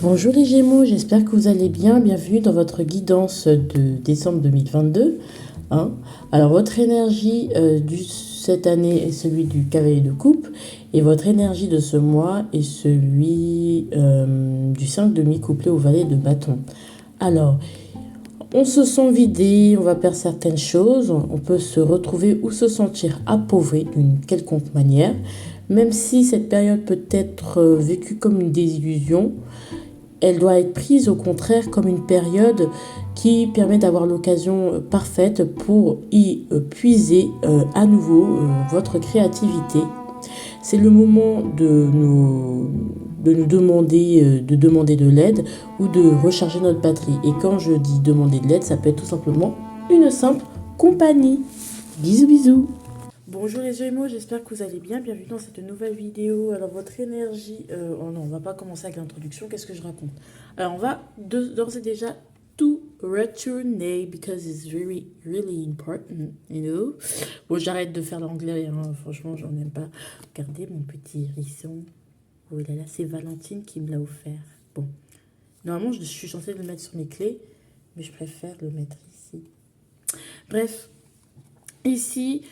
Bonjour les Gémeaux, j'espère que vous allez bien. Bienvenue dans votre guidance de décembre 2022. Hein. Alors votre énergie cette année est celui du cavalier de coupe et votre énergie de ce mois est celui du 5 demi couplé au valet de bâton. Alors, on se sent vidé, on va perdre certaines choses, on peut se retrouver ou se sentir appauvri d'une quelconque manière, même si cette période peut être vécue comme une désillusion. Elle doit être prise au contraire comme une période qui permet d'avoir l'occasion parfaite pour y puiser à nouveau votre créativité. C'est le moment de nous demander de l'aide ou de recharger notre batterie. Et quand je dis demander de l'aide, ça peut être tout simplement une simple compagnie. Bisous bisous. Bonjour les Gémeaux, j'espère que vous allez bien. Bienvenue dans cette nouvelle vidéo. Alors votre énergie... oh non, on va pas commencer avec l'introduction. Qu'est-ce que je raconte? Alors on va d'ores et déjà tout retourner because it's really, really important, you know. Bon, j'arrête de faire l'anglais, hein. Franchement, j'en aime pas. Regardez mon petit hérisson. Oh là là, c'est Valentine qui me l'a offert. Bon, normalement, je suis censée le mettre sur mes clés, mais je préfère le mettre ici. Bref, ici...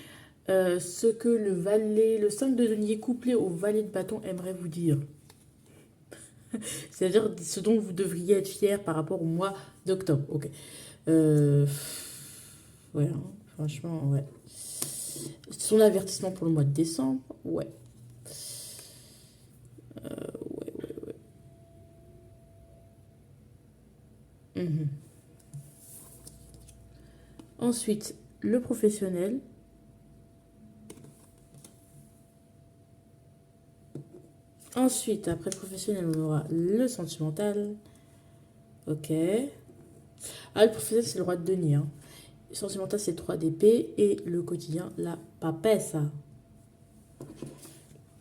ce que le 5 de denier couplé au valet de bâton aimerait vous dire. C'est-à-dire ce dont vous devriez être fier par rapport au mois d'octobre. Ok. Ouais, hein, franchement, ouais. Son avertissement pour le mois de décembre, ouais. Ouais, ouais, ouais. Ensuite, le professionnel. Ensuite, après le professionnel, on aura le sentimental. Ok. Ah, le professionnel, c'est le roi de denier. Hein. Le sentimental, c'est 3 d'épée. Et le quotidien, la papesse.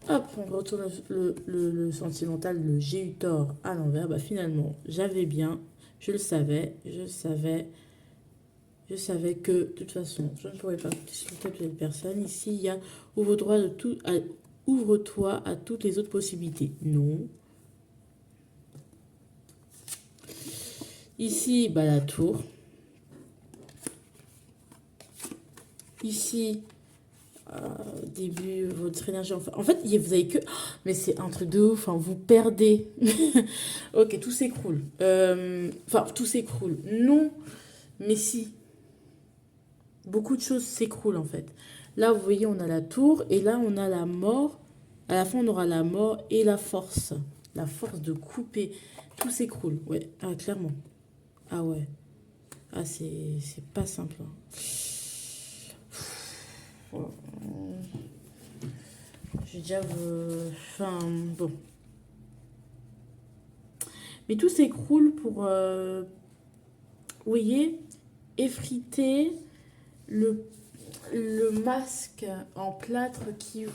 Hop, on retourne le sentimental, le j'ai eu tort à l'envers. Bah, finalement, j'avais bien, je le savais, je savais que de toute façon, je ne pourrais pas compter sur telle ou telle personne. Ici, il y a ouvre-toi à toutes les autres possibilités. Non. Ici, bah, la tour. Ici, début, votre énergie. En fait, vous avez que. Mais c'est un truc de ouf, hein, vous perdez. Ok, tout s'écroule. Enfin, tout s'écroule. Non, mais si. Beaucoup de choses s'écroulent en fait. Là, vous voyez, on a la tour et là, on a la mort. À la fin, on aura la mort et la force. La force de couper. Tout s'écroule. Ouais, ah, clairement. Ah ouais. Ah, c'est pas simple. Hein. Je veux dire, enfin, bon. Mais tout s'écroule pour, vous voyez, effriter le, le masque en plâtre qui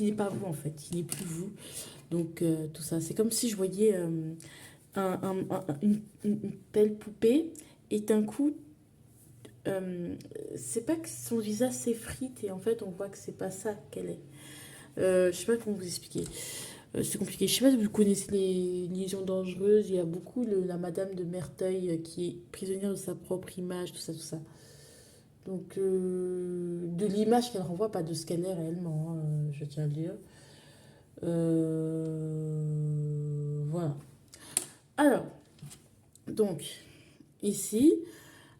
n'est pas vous en fait, qui n'est plus vous. Donc tout ça, c'est comme si je voyais une belle poupée et d'un coup, c'est pas que son visage s'effrite et en fait on voit que c'est pas ça qu'elle est. Je sais pas comment vous expliquer. C'est compliqué. Je sais pas si vous connaissez les liaisons dangereuses. Il y a beaucoup la Madame de Merteuil qui est prisonnière de sa propre image, tout ça, tout ça. Donc, de l'image qu'elle renvoie, pas de ce qu'elle est réellement, hein, je tiens à le dire. Voilà. Alors, donc, ici,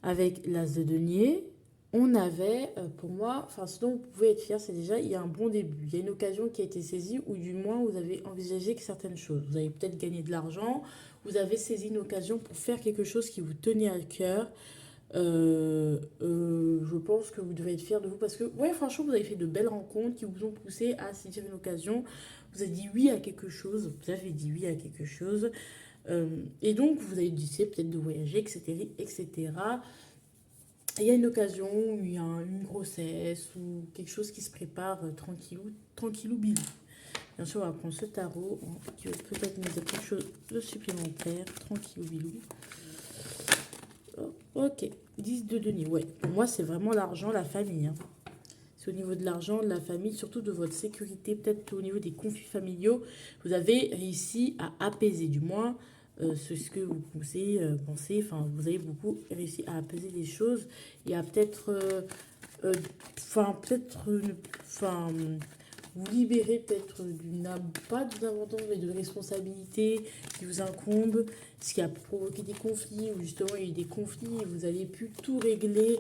avec l'As de denier, on avait, pour moi, enfin, ce dont vous pouvez être fier, c'est déjà, il y a un bon début. Il y a une occasion qui a été saisie, ou du moins, vous avez envisagé que certaines choses. Vous avez peut-être gagné de l'argent, vous avez saisi une occasion pour faire quelque chose qui vous tenait à cœur. Je pense que vous devez être fier de vous parce que, ouais, franchement, vous avez fait de belles rencontres qui vous ont poussé à saisir une occasion. Vous avez dit oui à quelque chose. Vous avez dit oui à quelque chose. Et donc, vous avez décidé peut-être de voyager, etc., etc. Et il y a une occasion, il y a une grossesse ou quelque chose qui se prépare tranquillou, tranquillou bilou. Bien sûr, on va prendre ce tarot qui va peut-être nous dire quelque chose de supplémentaire. Tranquillou bilou. Ok, 10 de denier. Ouais, pour moi, c'est vraiment l'argent, la famille. Hein. Si c'est au niveau de l'argent, de la famille, surtout de votre sécurité, peut-être au niveau des conflits familiaux. Vous avez réussi à apaiser, du moins, ce que vous pensez, enfin, vous avez beaucoup réussi à apaiser les choses et à peut-être, enfin, enfin, vous libérer peut-être pas d'une abondance, mais de responsabilités qui vous incombent, ce qui a provoqué des conflits, ou justement il y a eu des conflits et vous avez pu tout régler,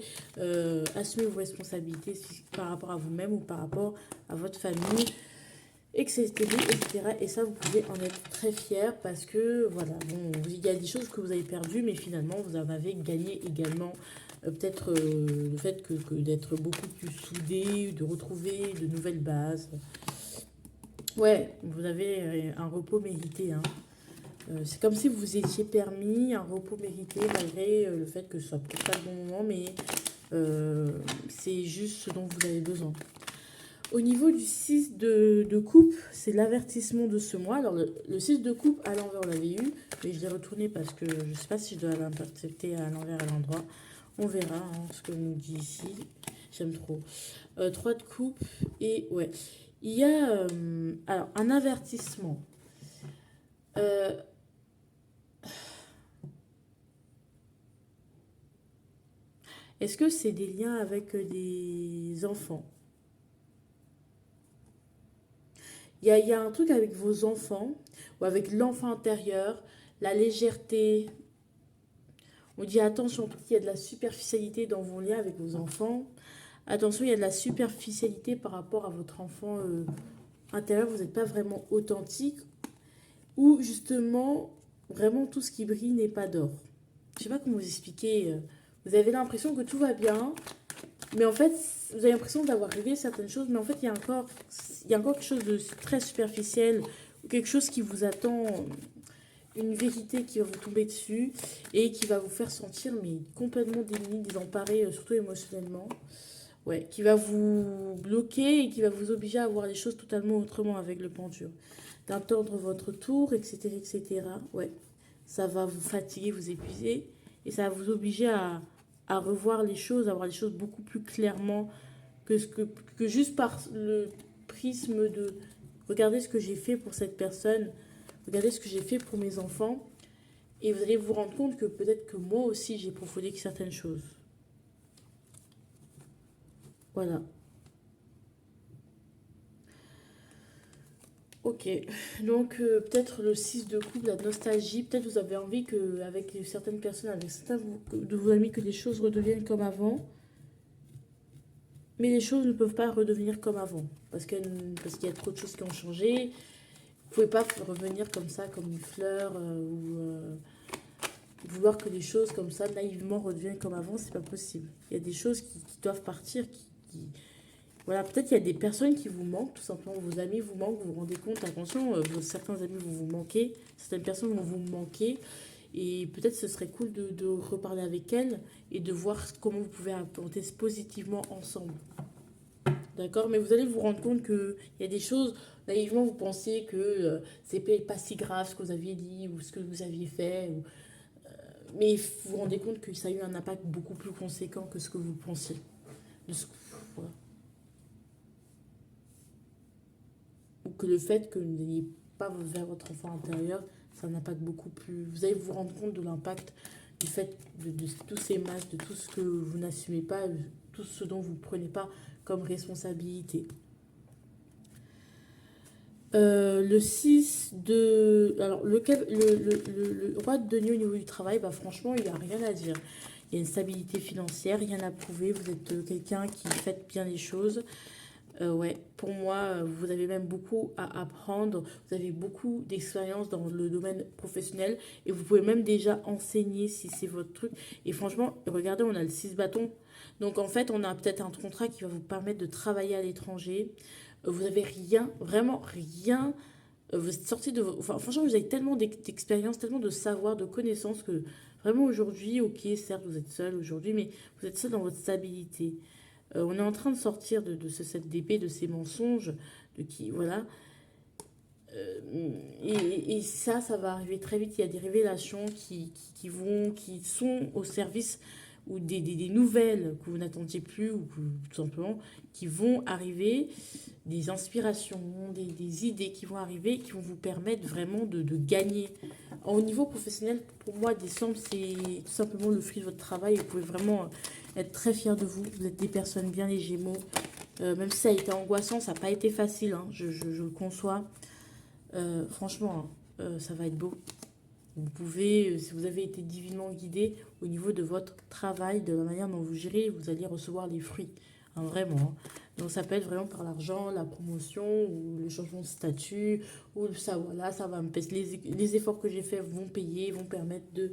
assumer vos responsabilités par rapport à vous-même ou par rapport à votre famille, etc., etc. Et ça, vous pouvez en être très fier parce que, voilà, bon, il y a des choses que vous avez perdues, mais finalement, vous en avez gagné également. Peut-être le fait d'être beaucoup plus soudé, de retrouver de nouvelles bases. Ouais, vous avez un repos mérité, hein. C'est comme si vous vous étiez permis un repos mérité malgré le fait que ce soit peut-être pas le bon moment, mais c'est juste ce dont vous avez besoin. Au niveau du 6 de coupe, c'est l'avertissement de ce mois. Alors, le 6 de coupe, à l'envers, on l'avait eu, mais je l'ai retourné parce que je ne sais pas si je dois l'interpréter à l'envers, à l'endroit. On verra hein, ce que nous dit ici. J'aime trop. 3 de coupe, et ouais. Il y a alors, un avertissement. Est-ce que c'est des liens avec des enfants? Il y a un truc avec vos enfants, ou avec l'enfant intérieur, la légèreté. On dit attention, il y a de la superficialité dans vos liens avec vos enfants. Attention, il y a de la superficialité par rapport à votre enfant intérieur. Vous n'êtes pas vraiment authentique. Ou justement, vraiment tout ce qui brille n'est pas d'or. Je ne sais pas comment vous expliquer. Vous avez l'impression que tout va bien. Mais en fait, vous avez l'impression d'avoir réglé certaines choses. Mais en fait, il y a encore quelque chose de très superficiel. Ou quelque chose qui vous attend. Une vérité qui va vous tomber dessus et qui va vous faire sentir mais complètement démuni, désemparé, surtout émotionnellement. Ouais, qui va vous bloquer et qui va vous obliger à voir les choses totalement autrement avec le pendule. D'attendre votre tour, etc., etc. Ouais, ça va vous fatiguer, vous épuiser et ça va vous obliger à revoir les choses, à voir les choses beaucoup plus clairement que juste par le prisme de regarder ce que j'ai fait pour cette personne, regardez ce que j'ai fait pour mes enfants. Et vous allez vous rendre compte que peut-être que moi aussi j'ai profondé certaines choses. Voilà. Ok. Donc peut-être le 6 de coupe, la nostalgie. Peut-être vous avez envie que avec certaines personnes, avec certains de vos amis, que les choses redeviennent comme avant. Mais les choses ne peuvent pas redevenir comme avant. Parce qu'il y a trop de choses qui ont changé. Vous pouvez pas revenir comme ça, comme une fleur vouloir que les choses comme ça naïvement redeviennent comme avant, c'est pas possible. Il y a des choses qui doivent partir, voilà, peut-être il y a des personnes qui vous manquent, tout simplement vos amis vous manquent, vous vous rendez compte, attention, certains amis vont vous manquer, certaines personnes vont vous manquer, et peut-être ce serait cool de reparler avec elles et de voir comment vous pouvez apporter positivement ensemble. D'accord? Mais vous allez vous rendre compte qu'il y a des choses, naïvement vous pensez que c'est pas si grave ce que vous aviez dit ou ce que vous aviez fait, mais vous vous rendez compte que ça a eu un impact beaucoup plus conséquent que ce que vous pensiez. De ce, voilà. Ou que le fait que vous n'ayez pas vers votre enfant intérieur, ça a un impact beaucoup plus... Vous allez vous rendre compte de l'impact du fait de tous ces masques, de tout ce que vous n'assumez pas, tout ce dont vous ne prenez pas comme responsabilité. Le 6 de... Alors, le roi de denier au niveau du travail, bah, franchement, il n'y a rien à dire. Il y a une stabilité financière, rien à prouver. Vous êtes quelqu'un qui fait bien les choses. Ouais, pour moi, vous avez même beaucoup à apprendre. Vous avez beaucoup d'expérience dans le domaine professionnel. Et vous pouvez même déjà enseigner si c'est votre truc. Et franchement, regardez, on a le 6 bâtons. Donc en fait, on a peut-être un contrat qui va vous permettre de travailler à l'étranger. Vous avez rien, vraiment rien. Vous êtes sorti de... Enfin, franchement, vous avez tellement d'expérience, tellement de savoir, de connaissances que vraiment aujourd'hui, ok, certes, vous êtes seul aujourd'hui, mais vous êtes seul dans votre stabilité. On est en train de sortir cette d'épée, de ces mensonges, de qui, voilà. Et ça va arriver très vite. Il y a des révélations qui sont au service ou des nouvelles que vous n'attendiez plus, ou tout simplement, qui vont arriver, des inspirations, des idées qui vont arriver, qui vont vous permettre vraiment de gagner. Au niveau professionnel, pour moi, décembre, c'est tout simplement le fruit de votre travail. Vous pouvez vraiment être très fiers de vous. Vous êtes des personnes bien, les Gémeaux. Même si ça a été angoissant, ça n'a pas été facile, hein, je le conçois. Franchement, hein, ça va être beau. Vous pouvez, si vous avez été divinement guidé au niveau de votre travail, de la manière dont vous gérez, vous allez recevoir les fruits. Hein, vraiment. Hein. Donc ça peut être vraiment par l'argent, la promotion, ou le changement de statut, ou ça, voilà, ça va me payer. Les efforts que j'ai faits vont payer, vont permettre de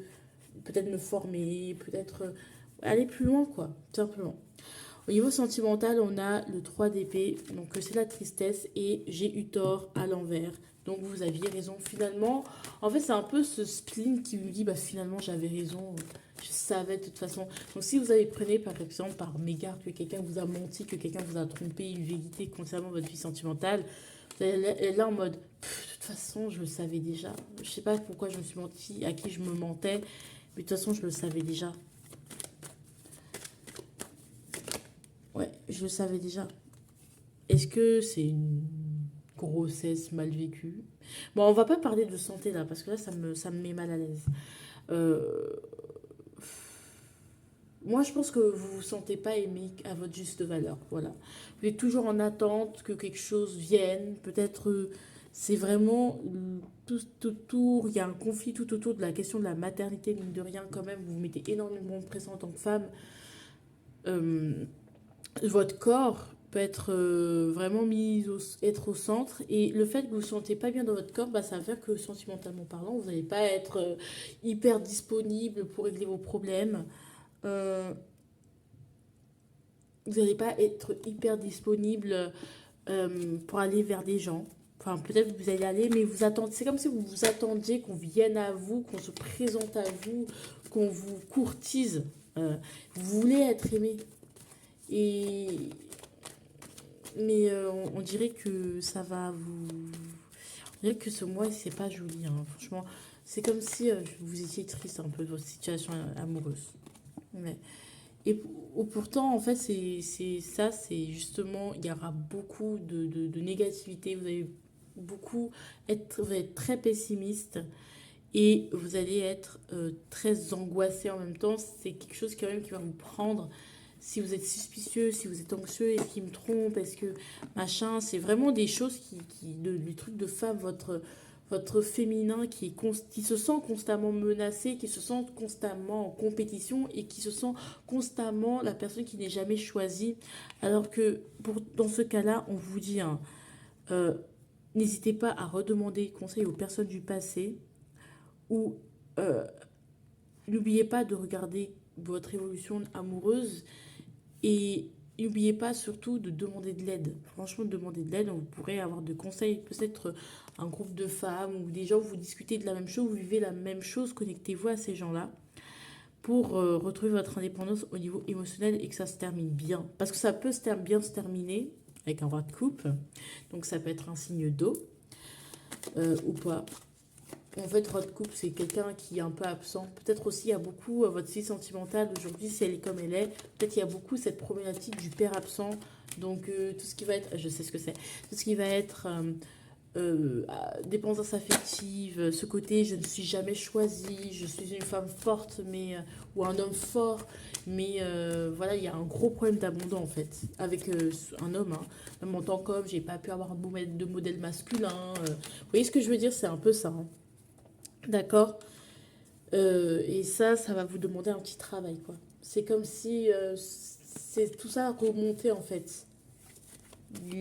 peut-être me former, peut-être aller plus loin, quoi, tout simplement. Au niveau sentimental, on a le 3 d'épée, donc c'est la tristesse, et j'ai eu tort à l'envers. Donc vous aviez raison. Finalement, en fait, c'est un peu ce spleen qui me dit, bah finalement, j'avais raison. Je savais de toute façon. Donc si vous avez prenez par exemple par mégarde que quelqu'un vous a menti, que quelqu'un vous a trompé, une vérité concernant votre vie sentimentale, vous allez là en mode, de toute façon, je le savais déjà. Je sais pas pourquoi je me suis menti, à qui je me mentais, mais de toute façon, je le savais déjà. Ouais, je le savais déjà. Est-ce que c'est une grossesse mal vécue? Bon, on va pas parler de santé là, parce que là, ça me met mal à l'aise. Euh, Moi, je pense que vous vous sentez pas aimé à votre juste valeur. Voilà. Vous êtes toujours en attente que quelque chose vienne. Peut-être c'est vraiment tout autour. Il y a un conflit tout autour de la question de la maternité, mine de rien, quand même. Vous vous mettez énormément de pression en tant que femme. Euh, Votre corps peut être vraiment être au centre, et le fait que vous ne vous sentez pas bien dans votre corps, bah, ça va faire que sentimentalement parlant, vous n'allez pas être hyper disponible pour régler vos problèmes. Euh, Vous n'allez pas être hyper disponible pour aller vers des gens. Enfin, peut-être que vous allez aller, mais vous attendez. C'est comme si vous vous attendiez qu'on vienne à vous, qu'on se présente à vous, qu'on vous courtise. Vous voulez être aimé. Et mais on dirait que ça va vous. On dirait que ce mois, c'est pas joli, hein. Franchement, c'est comme si vous étiez triste un peu de votre situation amoureuse. Ouais. Et pourtant, en fait, c'est ça, c'est justement, il y aura beaucoup de négativité. Vous allez être très pessimiste, et vous allez être très angoissé en même temps. C'est quelque chose quand même qui va vous prendre. Si vous êtes suspicieux, si vous êtes anxieux, et qui me trompe, est-ce que machin, c'est vraiment des choses des trucs de femme, votre féminin qui se sent constamment menacé, qui se sent constamment en compétition, et qui se sent constamment la personne qui n'est jamais choisie. Alors que dans ce cas-là, on vous dit, hein, euh, n'hésitez pas à redemander conseil aux personnes du passé, ou euh, n'oubliez pas de regarder votre évolution amoureuse, et n'oubliez pas surtout de demander de l'aide. Franchement, demander de l'aide, vous pourrez avoir de conseils, peut-être un groupe de femmes ou des gens où vous discutez de la même chose, vous vivez la même chose, connectez-vous à ces gens-là pour retrouver votre indépendance au niveau émotionnel, et que ça se termine bien. Parce que ça peut bien se terminer avec un roi de coupe, donc ça peut être un signe d'eau ou pas. En fait, roi de coupe, c'est quelqu'un qui est un peu absent. Peut-être aussi, il y a beaucoup, votre vie sentimentale aujourd'hui, si elle est comme elle est, peut-être il y a beaucoup cette problématique du père absent. Donc, tout ce qui va être, je sais ce que c'est, tout ce qui va être dépendance affective, ce côté, je ne suis jamais choisie, je suis une femme forte, mais, ou un homme fort, mais voilà, il y a un gros problème d'abandon, en fait, avec un homme. Hein. Même en tant qu'homme, j'ai pas pu avoir de modèle masculin. Vous voyez ce que je veux dire? C'est un peu ça. Hein. D'accord. Et ça va vous demander un petit travail, quoi. C'est comme si c'est tout ça remontait, en fait.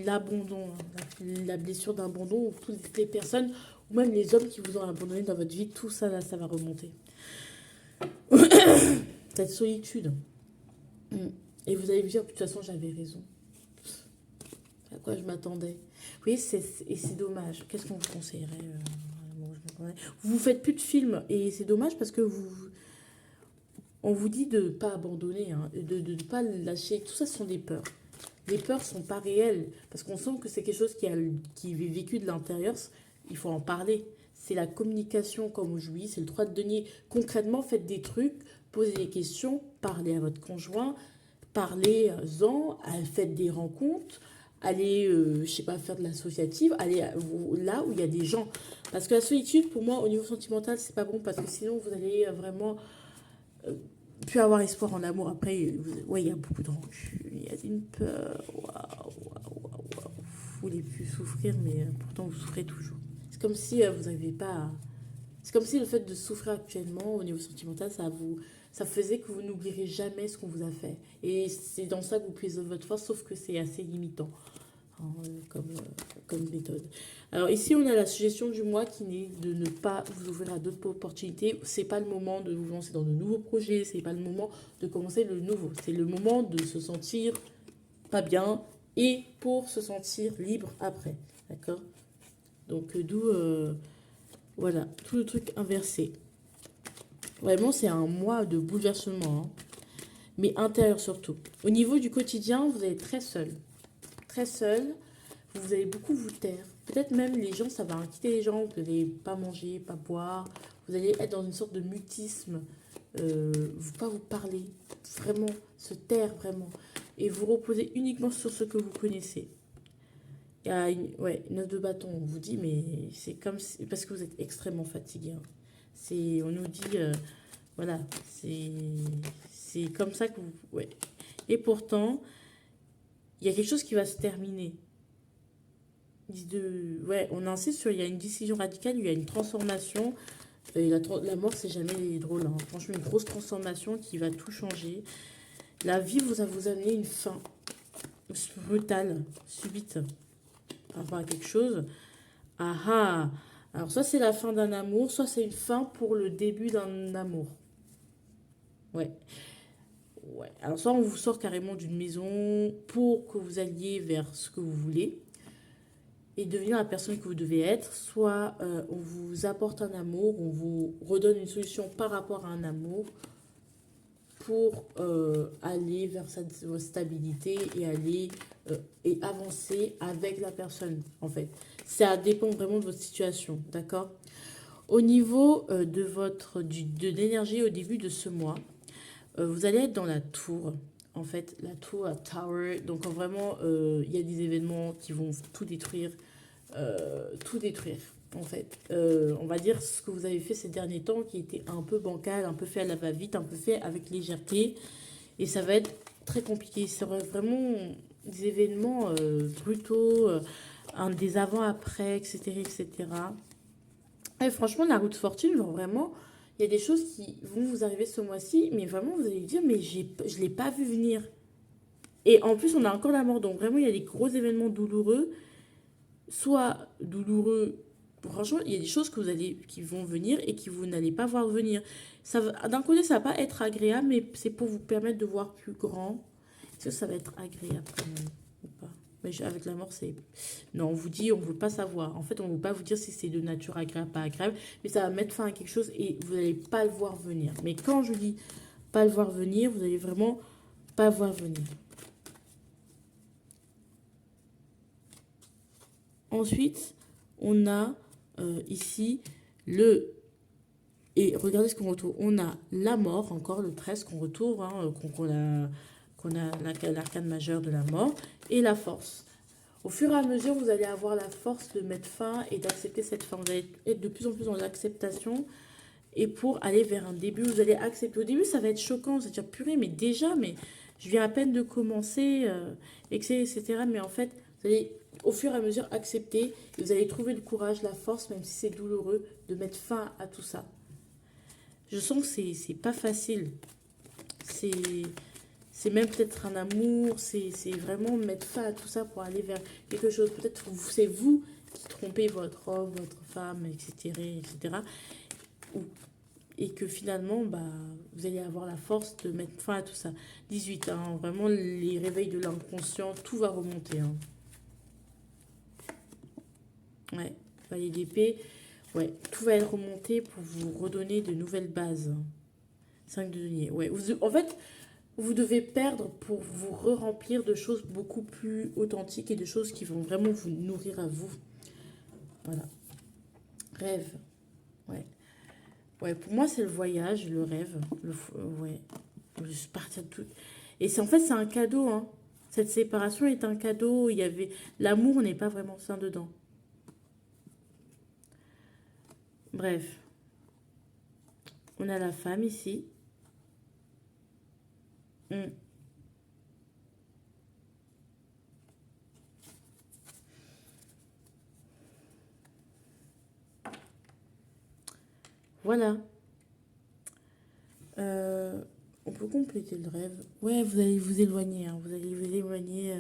L'abandon, hein, la blessure d'abandon, ou toutes les personnes, ou même les hommes qui vous ont abandonné dans votre vie, tout ça, là, ça va remonter. Cette solitude. Mm. Et vous allez vous dire, de toute façon, j'avais raison. À quoi je m'attendais. Vous voyez, et c'est dommage. Qu'est-ce qu'on vous conseillerait vous vous faites plus de films, et c'est dommage parce que on vous dit de ne pas abandonner, hein, de ne pas lâcher. Tout ça, ce sont des peurs. Les peurs sont pas réelles parce qu'on sent que c'est quelque chose qui est vécu de l'intérieur. Il faut en parler. c'est la communication comme aujourd'hui, c'est le 3 de denier. Concrètement, faites des trucs, posez des questions, parlez à votre conjoint, parlez-en, faites des rencontres, allez, je sais pas, faire de l'associative, allez là où il y a des gens. Parce que la solitude, pour moi, au niveau sentimental, c'est pas bon parce que sinon, vous allez vraiment plus avoir espoir en amour. Après, ouais, il y a beaucoup de rancune, il y a une peur. Waouh, waouh, waouh, waouh. Vous voulez plus souffrir, mais pourtant vous souffrez toujours. C'est comme si vous n'avez pas. C'est comme si le fait de souffrir actuellement au niveau sentimental, ça faisait que vous n'oublierez jamais ce qu'on vous a fait. Et c'est dans ça que vous puisez votre force, sauf que c'est assez limitant hein, comme méthode. Alors ici, on a la suggestion du mois qui est de ne pas vous ouvrir à d'autres opportunités. C'est pas le moment de vous lancer dans de nouveaux projets, c'est pas le moment de commencer le nouveau. C'est le moment de se sentir pas bien et pour se sentir libre après. D'accord? Donc d'où voilà, tout le truc inversé. Vraiment, c'est un mois de bouleversement, hein, mais intérieur surtout. Au niveau du quotidien, vous allez être très seul. Très seul, vous allez beaucoup vous taire. Peut-être même les gens, ça va inquiéter les gens, vous n'allez pas manger, pas boire. Vous allez être dans une sorte de mutisme, pas vous parler, vraiment, se taire vraiment. Et vous reposer uniquement sur ce que vous connaissez. Il y a une note de bâton, on vous dit, mais c'est comme si, parce que vous êtes extrêmement fatigué. Hein. On nous dit, voilà, c'est comme ça que vous... Ouais. Et pourtant, il y a quelque chose qui va se terminer. Ouais, on insiste sur, il y a une décision radicale, il y a une transformation. Et la mort, c'est jamais drôle. Hein. Franchement, une grosse transformation qui va tout changer. La vie vous amener une fin brutale, subite, par rapport à quelque chose. Ah ah! Alors, soit c'est la fin d'un amour, soit c'est une fin pour le début d'un amour. Ouais. Ouais. Alors, soit on vous sort carrément d'une maison pour que vous alliez vers ce que vous voulez et devenir la personne que vous devez être, soit on vous apporte un amour, on vous redonne une solution par rapport à un amour pour aller vers cette stabilité et aller et avancer avec la personne, en fait. Ça dépend vraiment de votre situation, d'accord? Au niveau de l'énergie au début de ce mois, vous allez être dans la tour, en fait, la tour, la tower. Donc vraiment, il y a des événements qui vont tout détruire, en fait. On va dire ce que vous avez fait ces derniers temps qui était un peu bancal, un peu fait à la va-vite, un peu fait avec légèreté. Et ça va être très compliqué. Ça va vraiment des événements brutaux, des avant-après, etc., etc. Et franchement, la route fortune, genre vraiment, il y a des choses qui vont vous arriver ce mois-ci, mais vraiment, vous allez dire, mais je ne l'ai pas vu venir. Et en plus, on a encore la mort. Donc vraiment, il y a des gros événements douloureux, soit douloureux. Franchement, il y a des choses qui vont venir et que vous n'allez pas voir venir. D'un côté, ça va pas être agréable, mais c'est pour vous permettre de voir plus grand. Est-ce que ça va être agréable quand même ou pas? Mais avec la mort, c'est... Non, on vous dit, on ne veut pas savoir. En fait, on ne veut pas vous dire si c'est de nature agréable, pas agréable. Mais ça va mettre fin à quelque chose et vous n'allez pas le voir venir. Mais quand je dis pas le voir venir, vous allez vraiment pas le voir venir. Ensuite, on a ici le... Et regardez ce qu'on retrouve. On a la mort, encore le 13 qu'on retrouve, hein, qu'on a l'arcane majeur de la mort, et la force. Au fur et à mesure, vous allez avoir la force de mettre fin et d'accepter cette fin. Vous allez être de plus en plus dans l'acceptation. Et pour aller vers un début, vous allez accepter. Au début, ça va être choquant. Vous allez dire, purée, mais déjà, mais je viens à peine de commencer, etc. Mais en fait, vous allez au fur et à mesure accepter. Et vous allez trouver le courage, la force, même si c'est douloureux, de mettre fin à tout ça. Je sens que c'est pas facile. C'est même peut-être un amour. C'est vraiment mettre fin à tout ça pour aller vers quelque chose. Peut-être c'est vous qui trompez votre homme, votre femme, etc. etc. Et que finalement, bah, vous allez avoir la force de mettre fin à tout ça. 18, hein, vraiment les réveils de l'inconscient, tout va remonter. Hein. Ouais, Valet d'épée. Ouais, tout va être remonté pour vous redonner de nouvelles bases. 5 de denier. Ouais, en fait, vous devez perdre pour vous re-remplir de choses beaucoup plus authentiques et de choses qui vont vraiment vous nourrir à vous. Voilà. Rêve. Ouais, pour moi, c'est le voyage, le rêve. Ouais, juste partir de tout. Et c'est en fait, c'est un cadeau, hein. Cette séparation est un cadeau. Il y avait l'amour n'est pas vraiment sain dedans. Bref, on a la femme ici. Hmm. Voilà. Euh, on peut compléter le rêve. Ouais, vous allez vous éloigner, hein. Vous allez vous éloigner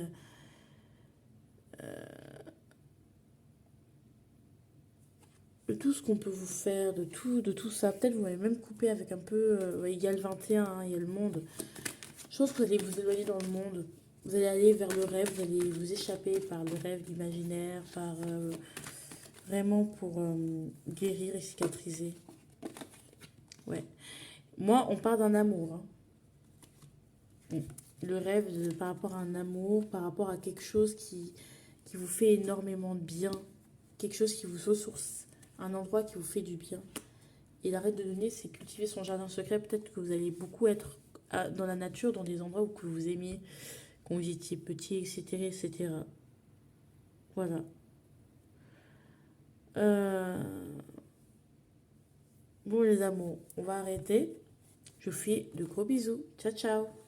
de tout ce qu'on peut vous faire, de tout ça. Peut-être vous m'avez même coupé avec un peu. Ouais, il y a le 21, hein, il y a le monde. Je pense que vous allez vous éloigner dans le monde. Vous allez aller vers le rêve, vous allez vous échapper par le rêve, l'imaginaire, par vraiment pour guérir et cicatriser. Ouais. Moi, on parle d'un amour, hein. Le rêve par rapport à un amour, par rapport à quelque chose qui vous fait énormément de bien, quelque chose qui vous ressource, un endroit qui vous fait du bien. Et l'arrêt de donner, c'est cultiver son jardin secret. Peut-être que vous allez beaucoup être dans la nature, dans des endroits où que vous aimiez, quand vous étiez petit, etc., etc. Voilà. Euh, Bon les amours, on va arrêter. Je vous fais de gros bisous. Ciao ciao.